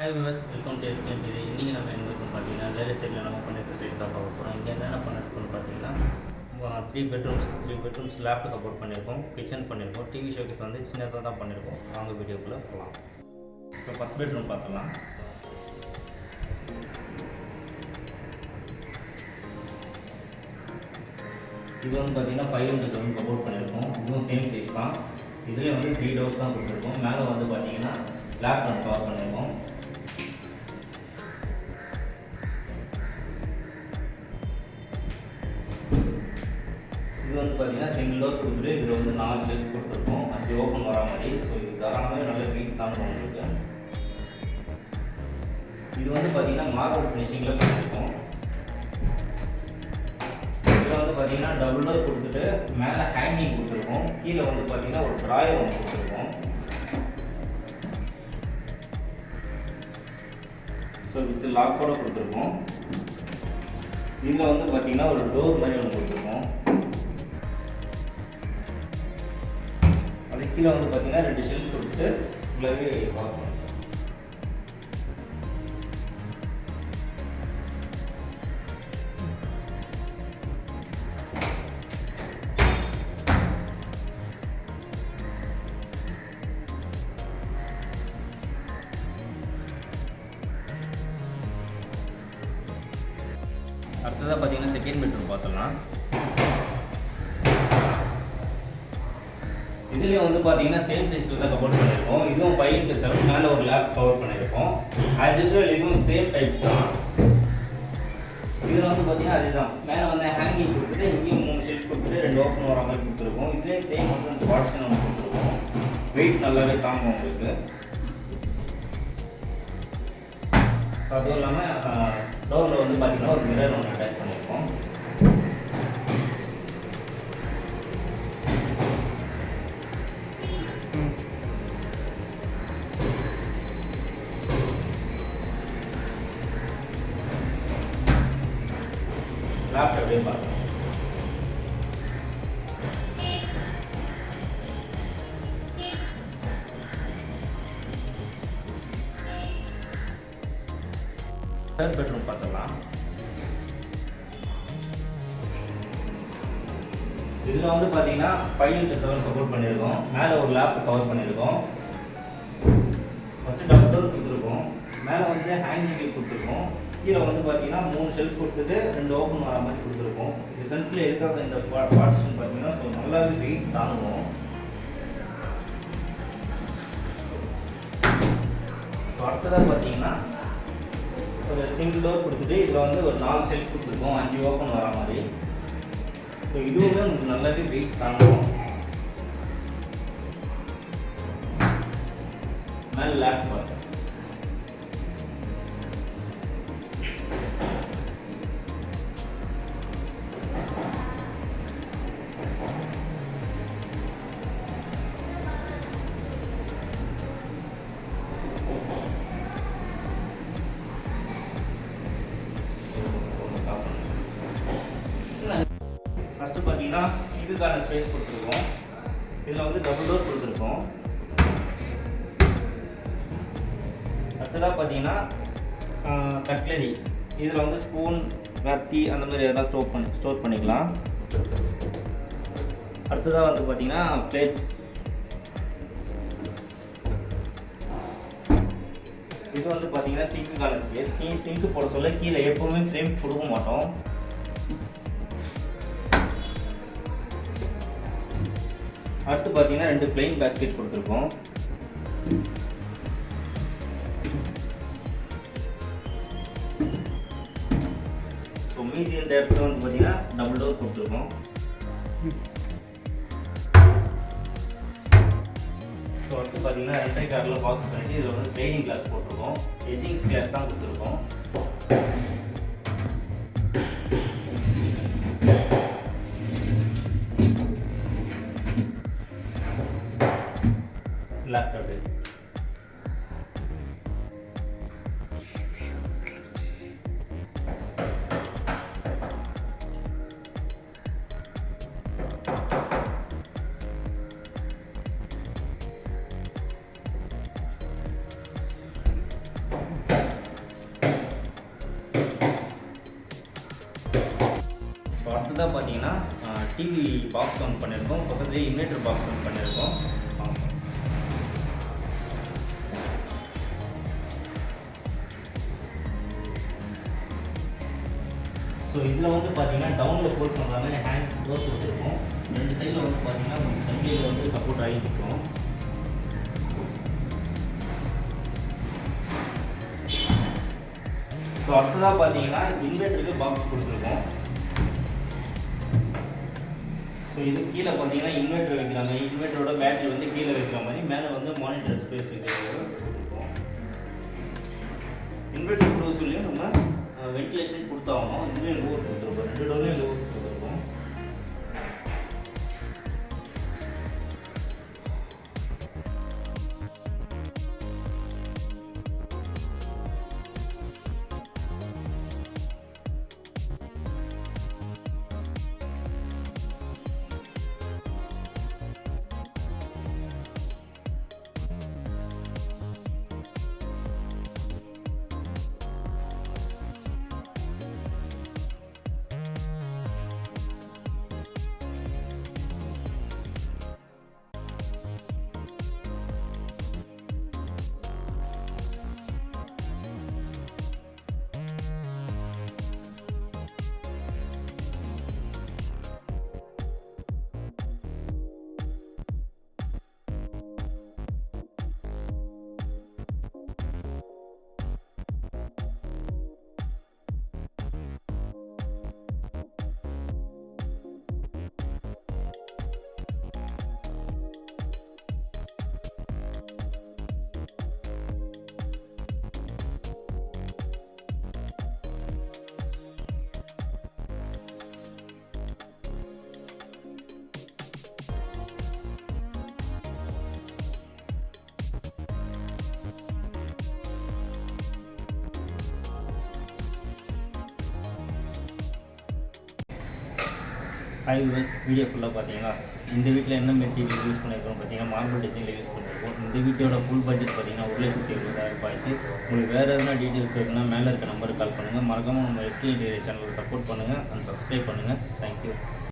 Hi viewers, welcome to எஸ்கேம் TV. இன்றைக்கி நம்ம எங்கே இருக்கோம் பார்த்தீங்கன்னா, வேலை சைடில் நம்ம பண்ணிட்டு சைட் தான் பார்க்க போகிறோம். இங்கே என்னென்ன பண்ணிருக்கோம்னு பார்த்தீங்கன்னா, த்ரீ பெட்ரூம்ஸ் லேப்டாப் சப்போர்ட் பண்ணியிருக்கோம், கிச்சன் பண்ணியிருக்கோம், டிவி ஷோகேஸ் வந்து சின்னதாக தான் பண்ணியிருக்கோம். வாங்க வீடியோக்குள்ளே போகலாம். இப்போ ஃபஸ்ட் பெட்ரூம் பார்த்துலாம். இது வந்து பார்த்தீங்கன்னா 500 சப்போர்ட் பண்ணியிருக்கோம். இதுவும் சேம் சைஸ் தான். இதுலேயும் வந்து 3 டோர்ஸ் தான் கொடுத்துருக்கோம். மேலே வந்து பார்த்தீங்கன்னா லேப்டாப் கவர் பண்ணியிருக்கோம். இது வந்து பார்த்தீங்கன்னா சிங்கிள் டோர் கொடுத்துட்டு இதில் வந்து 4 ஷெல்ஃப் கொடுத்துருக்கோம், 5 ஓப்பன் வரா மாதிரி. ஸோ இது தாராளமாக நல்ல வெயிட் தாங்க உங்களுக்கு. இது வந்து பார்த்தீங்கன்னா மார்பிள் ஃபினிஷிங்கில் பண்ணியிருக்கோம். இதில் வந்து பார்த்தீங்கன்னா டபுள் டோர் கொடுத்துட்டு மேலே ஹேங்கிங் கொடுத்துருக்கோம். கீழே வந்து பார்த்தீங்கன்னா ஒரு ட்ராயர் ஒன்று கொடுத்துருக்கோம். ஸோ வித் லாக்கோட கொடுத்துருக்கோம். இதில் வந்து பார்த்தீங்கன்னா ஒரு டோர் மாதிரி ஒன்று கொடுத்துருக்கோம். கீழே வந்து பார்த்தீங்கன்னா 2 ஷெல்ஃப் கொடுத்துட்டு உள்ளவே பார்க்கணும். அடுத்ததாக பார்த்தீங்கன்னா செகண்ட் பெட்ரூம் பார்த்துடலாம். இதுலேயும் வந்து பார்த்தீங்கன்னா சேம் சைஸில் தான் கவர் பண்ணியிருக்கோம். இதுவும் 5x7 மேலே ஒரு லேப் கவர் பண்ணியிருக்கோம். ஆஸ் யூஸ்வல் இதுவும் சேம் டைப் தான். இதில் வந்து பார்த்தீங்கன்னா அதுதான் மேலே வந்து ஹேங்கிங் கொடுத்துட்டு இங்கேயும் 3 ஷெல்ஃப் கொடுத்துட்டு 2 ஓப்பன் வர மாதிரி கொடுத்துருக்கோம். இதுலேயும் சேம் வந்து அந்த பார்ட்டிஷன் ஒன்று கொடுத்துருக்கோம். வெயிட் நல்லாவே தாங்கும் உங்களுக்கு. அதுவும் இல்லாமல் டோரில் வந்து பார்த்தீங்கன்னா ஒரு மிரர் ஒன்று அட்டாச் பண்ணியிருக்கோம். லேப்டாப் அப்படியே பார்க்கலாம். தேர்ட் பெட்ரூம் பார்த்துடலாம். இதில் வந்து பார்த்தீங்கன்னா 5x7 சப்போர்ட் பண்ணியிருக்கோம். மேலே ஒரு லேப்டாப் கவர் பண்ணியிருக்கோம். ஃபஸ்ட்டு டபுள் டோர் கொடுத்துருக்கோம். மேலே வந்து ஹேங்கிங் கொடுத்துருக்கோம். கீழே வந்து பார்த்தீங்கன்னா 3 ஷெல்ஃப் கொடுத்துட்டு 2 ஓப்பன் வர மாதிரி கொடுத்துருக்கோம். இது சென்ட்ரில் எதுக்காக இந்த பார்ட்டிஷன் பார்த்தீங்கன்னா ஸோ நல்லாவே வெயிட் தாங்குவோம். ஸோ அடுத்ததாக பார்த்தீங்கன்னா ஒரு சிங்கிள் டோர் கொடுத்துட்டு இதில் வந்து ஒரு 4 ஷெல்ஃப் கொடுத்துருக்கோம், 5 ஓப்பன் வர மாதிரி. ஸோ இதுவுமே உங்களுக்கு நல்லாவே வெயிட் தாங்குவோம். மேலே லேப்டாப் பார்த்தேன். ஃபஸ்ட்டு பார்த்தீங்கன்னா இதுக்கான ஸ்பேஸ் கொடுத்துருக்கோம். இதில் வந்து டபுள் டோர் கொடுத்துருக்கோம். அடுத்ததாக பார்த்தீங்கன்னா கட்லரி. இதில் வந்து ஸ்பூன், கத்தி அந்த மாதிரி எதாவது ஸ்டோர் பண்ணிக்கலாம். அடுத்ததாக வந்து பார்த்தீங்கன்னா பிளேட்ஸ். இது வந்து பார்த்தீங்கன்னா சிங்க்குக்கான ஸ்பேஸ். சிங்க்கு போட சொல்ல கீழே எப்போவுமே ஃப்ரேம் கொடுக்க மாட்டோம். அடுத்து பார்த்தீங்கன்னா 2 பிளெயின் பேஸ்கெட் கொடுத்துருக்கோம். ஸோ மீதி இந்த இடத்துல வந்து பார்த்தீங்கன்னா டபுள் டோர் கொடுத்துருக்கோம். ஸோ அடுத்து வந்து பார்த்தீங்கன்னா ரெண்டரை காரில் பாக்ஸ் பண்ணிட்டு இதில் வந்து ஸ்லைடிங் கிளாஸ் போட்டிருக்கோம். எட்ஜிங்ஸ் கிளாஸ் தான் கொடுத்துருக்கோம். லேப்டாப்பு ஸோ அடுத்ததாக பார்த்தீங்கன்னா டிவி பாக்ஸ் ஒன்று பண்ணியிருக்கோம். பக்கத்துலேயே இன்வெர்டர் பாக்ஸ் ஒன்று பண்ணியிருக்கோம். ஸோ இதில் வந்து பார்த்தீங்கன்னா டவுனில் ஃபோல்ட் பண்ணுற மாதிரி ஹேண்ட் க்ளோஸ் வச்சுருக்கோம். 2 சைடில் வந்து பார்த்தீங்கன்னா சைடில் வந்து சப்போர்ட் ஆகி நிற்கும். ஸோ அடுத்ததாக பார்த்தீங்கன்னா இன்வெர்ட்டருக்கு பாக்ஸ் கொடுத்துருக்கோம். ஸோ இது கீழே பார்த்தீங்கன்னா இன்வெர்ட்டர் வைக்கிற மாதிரி, இன்வெர்ட்டரோட பேட்டரி வந்து கீழே வைக்கிற மாதிரி, மேலே வந்து மானிட்டர் ஸ்பேஸ் வைக்கிறது கொடுத்துருக்கோம். இன்வெர்ட்டர் கொடுக்க சொல்லியும் நம்ம வென்டிலேஷன் கொடுத்தாகணும். இதுலேயும் லோவர் கொடுத்துருக்கோம். 2 டோர்லேயும் லோவர் கொடுத்துருக்கோம். ஹாய் வியூவர்ஸ், வீடியோ ஃபுல்லாக பார்த்தீங்கன்னா இந்த வீட்டில் என்ன மெட்டீரியல் யூஸ் பண்ணியிருக்கோம் பார்த்தீங்கன்னா மார்பிள் டிசைனில் யூஸ் பண்ணியிருக்கோம். இந்த வீட்டோட ஃபுல் பட்ஜெட் பார்த்தீங்கன்னா 1,70,000 ஆச்சு. உங்களுக்கு வேறு எதுனா டீட்டெயில்ஸ் வேணும்னா மேலே இருக்க நம்பருக்கு கால் பண்ணுங்கள். மறக்காமல் நம்ம எஸ்கே இன்டீரியர் சேனலுக்கு சப்போர்ட் பண்ணுங்கள் அண்ட் சப்ஸ்கிரைப் பண்ணுங்கள். தேங்க்யூ.